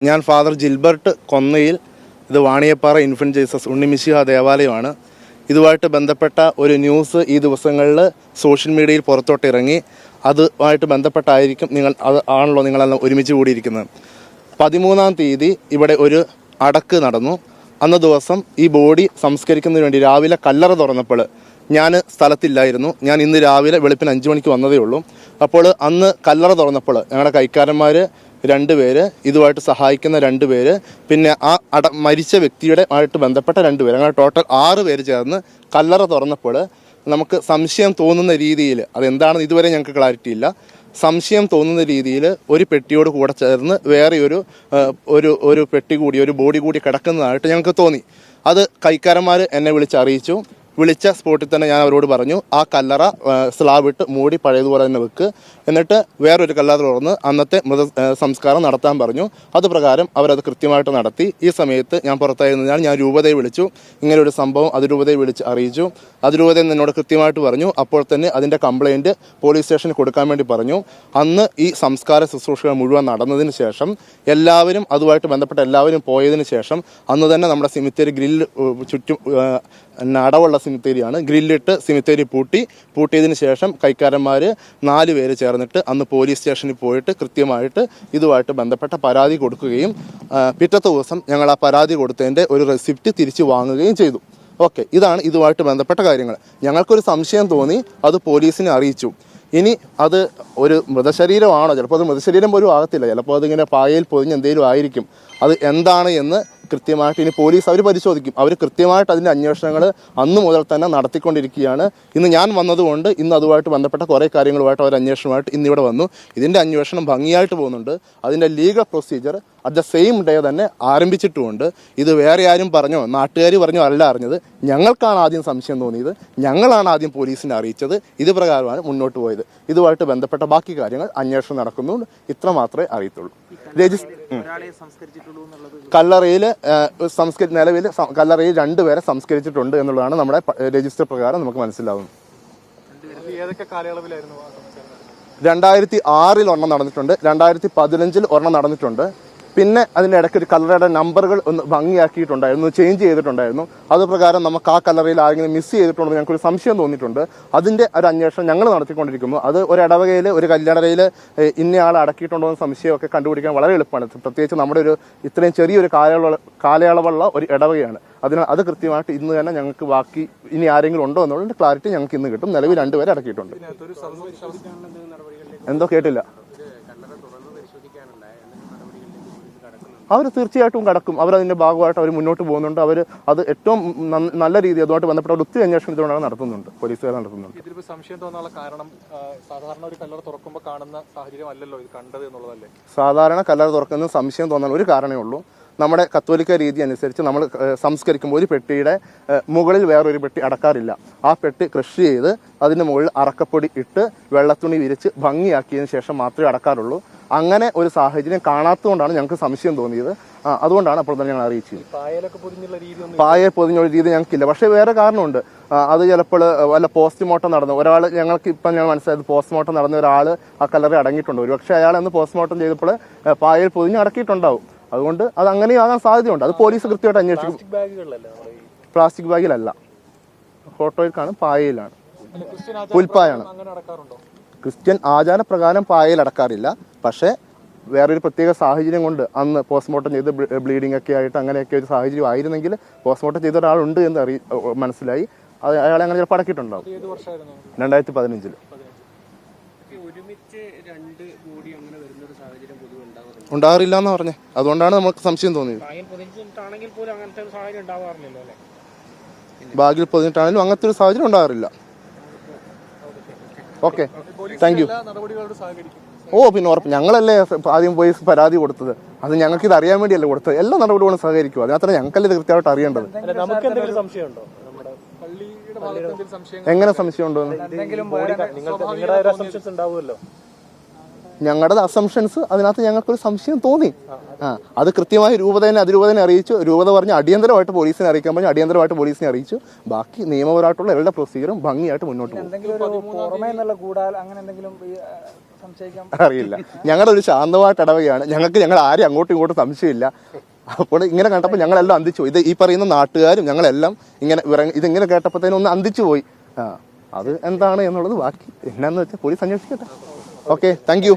ഞാൻ ഫാദർ ജിൽബർട്ട് കൊന്നയിൽ. ഇത് Vaniyappara infant Jesus Unnimishiha ദേവാലയമാണ്. ഇതുമായിട്ട് ബന്ധപ്പെട്ട ഒരു ന്യൂസ് ഈ ദിവസങ്ങളിൽ സോഷ്യൽ മീഡിയയിൽ പുറത്തോട്ടിറങ്ങി. അതുമായിട്ട് ബന്ധപ്പെട്ടായിരിക്കും ആണല്ലോ നിങ്ങളെല്ലാം ഒരുമിച്ച് കൂടിയിരിക്കുന്നത്. 13-ാം തീയതി ഇവിടെ ഒരു അടക്ക് നടന്നു. അന്ന് ദിവസം ഈ ബോഡി സംസ്കരിക്കുന്നതിന് വേണ്ടി രാവിലെ കല്ലറ തുറന്നപ്പോൾ ഞാൻ സ്ഥലത്തില്ലായിരുന്നു. ഞാൻ ഇന്ന് രാവിലെ വെളുപ്പിന് 5 മണിക്ക് വന്നതേ ഉള്ളൂ. അപ്പോൾ അന്ന് കല്ലറ തുറന്നപ്പോൾ ഞങ്ങളുടെ കൈക്കാരന്മാർ 2 പേര്, ഇതുമായിട്ട് സഹായിക്കുന്ന 2 പേര്, പിന്നെ ആ മരിച്ച വ്യക്തിയുടെ ആയിട്ട് ബന്ധപ്പെട്ട 2 പേര്, അങ്ങനെ ടോട്ടൽ 6 പേര് ചേർന്ന് കല്ലറ തുറന്നപ്പോൾ നമുക്ക് സംശയം തോന്നുന്ന രീതിയിൽ, അതെന്താണെന്ന് ഇതുവരെ ഞങ്ങൾക്ക് ക്ലാരിറ്റി ഇല്ല, സംശയം തോന്നുന്ന രീതിയിൽ ഒരു പെട്ടിയോട് കൂടെ ചേർന്ന് വേറെ ഒരു പെട്ടി കൂടി, ഒരു ബോഡി കൂടി കിടക്കുന്നതായിട്ട് ഞങ്ങൾക്ക് തോന്നി. അത് കൈക്കാരന്മാർ എന്നെ വിളിച്ചറിയിച്ചു. വിളിച്ച സ്പോട്ടിൽ തന്നെ ഞാൻ അവരോട് പറഞ്ഞു, ആ കല്ലറ സ്ലാബ് ഇട്ട് മൂടി പഴയതുപോലെ തന്നെ വെക്ക്, എന്നിട്ട് വേറൊരു കല്ലറ തുറന്ന് അന്നത്തെ സംസ്കാരം നടത്താൻ പറഞ്ഞു. അതുപ്രകാരം അവരത് കൃത്യമായിട്ട് നടത്തി. ഈ സമയത്ത് ഞാൻ പുറത്തായിരുന്നതിനാൽ ഞാൻ രൂപതയെ വിളിച്ചു. ഇങ്ങനെ ഒരു സംഭവം അതിരൂപതയെ വിളിച്ച് അറിയിച്ചു. അതിരൂപത എന്നോട് കൃത്യമായിട്ട് പറഞ്ഞു. അപ്പോൾ തന്നെ അതിൻ്റെ കംപ്ലയിൻറ്റ് പോലീസ് സ്റ്റേഷനിൽ കൊടുക്കാൻ വേണ്ടി പറഞ്ഞു. അന്ന് ഈ സംസ്കാര ശുശ്രൂഷകൾ മുഴുവൻ നടന്നതിന് ശേഷം എല്ലാവരും, അതുമായിട്ട് ബന്ധപ്പെട്ട എല്ലാവരും പോയതിന് ശേഷം അന്ന് തന്നെ നമ്മുടെ സിമിത്തേരി ഗ്രില്ല് ചുറ്റും അടവുള്ള സിമിത്തേരിയാണ്, ഗ്രില്ലിട്ട് സിമിത്തേരി പൂട്ടിയതിന് ശേഷം കൈക്കാരന്മാർ 4 പേര് ചേർന്നിട്ട് അന്ന് പോലീസ് സ്റ്റേഷനിൽ പോയിട്ട് കൃത്യമായിട്ട് ഇതുമായിട്ട് ബന്ധപ്പെട്ട പരാതി കൊടുക്കുകയും പിറ്റത്തെ ദിവസം ഞങ്ങൾ ആ പരാതി കൊടുത്തതിൻ്റെ ഒരു റെസിപ്റ്റ് തിരിച്ചു വാങ്ങുകയും ചെയ്തു. ഓക്കെ, ഇതാണ് ഇതുമായിട്ട് ബന്ധപ്പെട്ട കാര്യങ്ങൾ. ഞങ്ങൾക്കൊരു സംശയം തോന്നി, അത് പോലീസിനെ അറിയിച്ചു. ഇനി അത് ഒരു മൃതശരീരമാണോ, ചിലപ്പോൾ അത് മൃതശരീരം പോലും ആകത്തില്ല, ചിലപ്പോൾ അതിങ്ങനെ പായയിൽ പൊതിഞ്ഞ് എന്തെങ്കിലും ആയിരിക്കും. അത് എന്താണ് എന്ന് കൃത്യമായിട്ട് ഇനി പോലീസ് അവർ പരിശോധിക്കും. അവർ കൃത്യമായിട്ട് അതിൻ്റെ അന്വേഷണങ്ങൾ അന്ന് മുതൽ തന്നെ നടത്തിക്കൊണ്ടിരിക്കുകയാണ്. ഇന്ന് ഞാൻ വന്നതുകൊണ്ട് ഇന്ന് അതുമായിട്ട് ബന്ധപ്പെട്ട കുറേ കാര്യങ്ങളുമായിട്ട് അവർ അന്വേഷണമായിട്ട് ഇന്നിവിടെ വന്നു. ഇതിൻ്റെ അന്വേഷണം ഭംഗിയായിട്ട് പോകുന്നുണ്ട്. അതിൻ്റെ legal procedure at the same day തന്നെ ആരംഭിച്ചിട്ടുമുണ്ട്. ഇത് വേറെ ആരും പറഞ്ഞോ, നാട്ടുകാർ പറഞ്ഞോ അല്ല അറിഞ്ഞത്. ഞങ്ങൾക്കാണ് ആദ്യം സംശയം തോന്നിയത്, ഞങ്ങളാണ് ആദ്യം പോലീസിനെ അറിയിച്ചത്. ഇത് പ്രകാരമാണ് മുന്നോട്ട് പോയത്. ഇതുമായിട്ട് ബന്ധപ്പെട്ട ബാക്കി കാര്യങ്ങൾ അന്വേഷണം നടക്കുന്നുണ്ട്. ഇത്ര മാത്രമേ അറിയത്തുള്ളൂ. കല്ലറയിൽ നിലവിൽ കല്ലറയിൽ 2 പേരെ സംസ്കരിച്ചിട്ടുണ്ട് എന്നുള്ളതാണ് നമ്മുടെ രജിസ്റ്റർ പ്രകാരം നമുക്ക് മനസ്സിലാവുന്നത്. 2006 ഒരെണ്ണം നടന്നിട്ടുണ്ട്, 2015 ഒരെണ്ണം നടന്നിട്ടുണ്ട്. പിന്നെ അതിൻ്റെ ഇടയ്ക്ക് ഒരു കല്ലറയുടെ നമ്പറുകൾ ഒന്ന് ഭംഗിയാക്കിയിട്ടുണ്ടായിരുന്നു, ചേഞ്ച് ചെയ്തിട്ടുണ്ടായിരുന്നു. അതുപ്രകാരം നമുക്ക് ആ കല്ലറയിൽ ആരെങ്കിലും മിസ് ചെയ്തിട്ടുണ്ടെന്ന് ഞങ്ങൾക്കൊരു സംശയം തോന്നിയിട്ടുണ്ട്. അതിൻ്റെ ഒരു അന്വേഷണം ഞങ്ങൾ നടത്തിക്കൊണ്ടിരിക്കുന്നു. അത് ഒരു ഇടവകയിൽ, ഒരു കല്യാണറയിൽ ഇന്നയാൾ അടക്കിയിട്ടുണ്ടോ എന്ന് സംശയമൊക്കെ കണ്ടുപിടിക്കാൻ വളരെ എളുപ്പമാണ്. പ്രത്യേകിച്ച് നമ്മുടെ ഒരു ഇത്രയും ചെറിയൊരു കാലയളവുള്ള ഒരു ഇടവകയാണ്. അതിനാൽ അത് കൃത്യമായിട്ട് ഇന്ന് തന്നെ ഞങ്ങൾക്ക് ബാക്കി ഇനി ആരെങ്കിലും ഉണ്ടോ എന്നുള്ള ക്ലാരിറ്റി ഞങ്ങൾക്ക് ഇന്ന് കിട്ടും. നിലവിൽ 2 പേരെ അടക്കിയിട്ടുണ്ട്. എന്തോ കേട്ടില്ല. അവർ തീർച്ചയായിട്ടും കടക്കും. അവരതിൻ്റെ ഭാഗമായിട്ട് അവർ മുന്നോട്ട് പോകുന്നുണ്ട്. അവർ അത് ഏറ്റവും നല്ല രീതിയിൽ അതുമായിട്ട് ബന്ധപ്പെട്ട ഒത്തിരി അന്വേഷണം ഇതുകൊണ്ടാണ് നടത്തുന്നുണ്ട്, പോലീസുകാർ നടത്തുന്നുണ്ട്. ഇതിൽ സംശയം തോന്നാനുള്ള കാരണം സാധാരണ ഒരു കല്ലറ തുറക്കുമ്പോൾ കാണുന്ന സാഹചര്യം അല്ലല്ലോ ഇത് കണ്ടത് എന്നുള്ളതല്ലേ? സാധാരണ കല്ലറ തുറക്കുന്ന സംശയം തോന്നാൻ ഒരു കാരണമേ ഉള്ളൂ. നമ്മുടെ കത്തോലിക്ക രീതി അനുസരിച്ച് നമ്മൾ സംസ്കരിക്കുമ്പോൾ ഒരു പെട്ടിയുടെ മുകളിൽ വേറൊരു പെട്ടി അടക്കാറില്ല. ആ പെട്ടി കൃഷി ചെയ്ത് അതിന് മുകളിൽ അറക്കപ്പൊടി ഇട്ട് വെള്ളത്തുണി വിരിച്ച് ഭംഗിയാക്കിയതിന് ശേഷം മാത്രമേ അടക്കാറുള്ളൂ. അങ്ങനെ ഒരു സാഹചര്യം കാണാത്തതുകൊണ്ടാണ് ഞങ്ങൾക്ക് സംശയം തോന്നിയത്. അതുകൊണ്ടാണ് അപ്പോൾ തന്നെ ഞങ്ങൾ അറിയിച്ചത്. പായ പൊതിഞ്ഞൊരു രീതി ഞങ്ങൾക്കില്ല. പക്ഷേ വേറെ കാരണമുണ്ട്. അത് ചിലപ്പോൾ വല്ല പോസ്റ്റ്മോർട്ടം നടന്നു ഒരാൾ, ഞങ്ങൾക്ക് ഇപ്പം ഞാൻ മനസ്സിലായത് പോസ്റ്റ്മോർട്ടം നടന്ന ഒരാൾ ആ കല്ലറ അടങ്ങിയിട്ടുണ്ട്. ഒരുപക്ഷെ അയാൾ അന്ന് പോസ്റ്റ്മോർട്ടം ചെയ്തപ്പോൾ പായയിൽ പൊതിഞ്ഞ് അടക്കിയിട്ടുണ്ടാവും. അതുകൊണ്ട് അത് അങ്ങനെയാകാൻ സാധ്യതയുണ്ട്. അത് പോലീസ് കൃത്യമായിട്ട് അന്വേഷിക്കും. പ്ലാസ്റ്റിക് ബാഗിലല്ല, ഫോട്ടോയിലാണ്, പായയിലാണ്, പുൽപ്പായാണ്. ക്രിസ്ത്യൻ ആചാരപ്രകാരം പായയിൽ അടക്കാറില്ല. പക്ഷേ വേറൊരു പ്രത്യേക സാഹചര്യം കൊണ്ട് അന്ന് പോസ്റ്റ്മോർട്ടം ചെയ്ത് ബ്ലീഡിംഗ് ഒക്കെ ആയിട്ട് അങ്ങനെയൊക്കെ ഒരു സാഹചര്യം ആയിരുന്നെങ്കിൽ പോസ്റ്റ്മോർട്ടം ചെയ്ത ഒരാളുണ്ട് എന്ന് മനസ്സിലായി. അയാളെ അങ്ങനെ ചിലപ്പോൾ അടക്കിയിട്ടുണ്ടാവും. 2015 ഉണ്ടാകാറില്ല എന്ന് പറഞ്ഞേ. അതുകൊണ്ടാണ് നമുക്ക് സംശയം തോന്നിയത്. ബാഗിൽ പൊതിഞ്ഞിട്ടാണെങ്കിലും അങ്ങനത്തെ ഒരു സാഹചര്യം ഉണ്ടാകാറില്ല. Okay, thank you. പിന്നെ ഉറപ്പ്, ഞങ്ങളല്ലേ ആദ്യം പോയി പരാതി കൊടുത്തത്. അത് ഞങ്ങൾക്ക് ഇത് അറിയാൻ വേണ്ടിയല്ലേ കൊടുത്തത്. എല്ലാ നടപടികളും സഹകരിക്കും. അതിനകത്ത് ഞങ്ങൾക്കല്ലേ ഇത് കൃത്യമായിട്ട് അറിയേണ്ടത്. എങ്ങനെ സംശയം ഉണ്ടോ? ഞങ്ങളുടെ അസംഷൻസ് അതിനകത്ത് ഞങ്ങൾക്കൊരു സംശയം തോന്നി. അത് കൃത്യമായി അതിരൂപതനെ അറിയിച്ചു. രൂപത പറഞ്ഞ് അടിയന്തരമായിട്ട് പോലീസിനെ അറിയിക്കാൻ പറഞ്ഞു. അടിയന്തരമായിട്ട് പോലീസിനെ അറിയിച്ചു. ബാക്കി നിയമപരമായിട്ടുള്ള എല്ലാ പ്രൊസീജിയറും ഭംഗിയായിട്ട് മുന്നോട്ട് പോകും. അറിയില്ല. ഞങ്ങളുടെ ഒരു ശാന്തമായിട്ട് ഇടവകയാണ്. ഞങ്ങൾ ആരും അങ്ങോട്ടും ഇങ്ങോട്ടും സംശയമില്ല. അപ്പോൾ ഇങ്ങനെ കണ്ടപ്പോൾ ഞങ്ങളെല്ലാം അന്തിച്ചു പോയി. ഇത് ഈ പറയുന്ന നാട്ടുകാരും ഞങ്ങളെല്ലാം ഇങ്ങനെ ഇതിങ്ങനെ കേട്ടപ്പോഴത്തേനും ഒന്ന് അന്തിച്ചു പോയി. അത് എന്താണ് എന്നുള്ളത് ബാക്കി എന്നാന്ന് വെച്ചാൽ പോലീസ് അന്വേഷിക്കട്ടെ. Okay, thank you.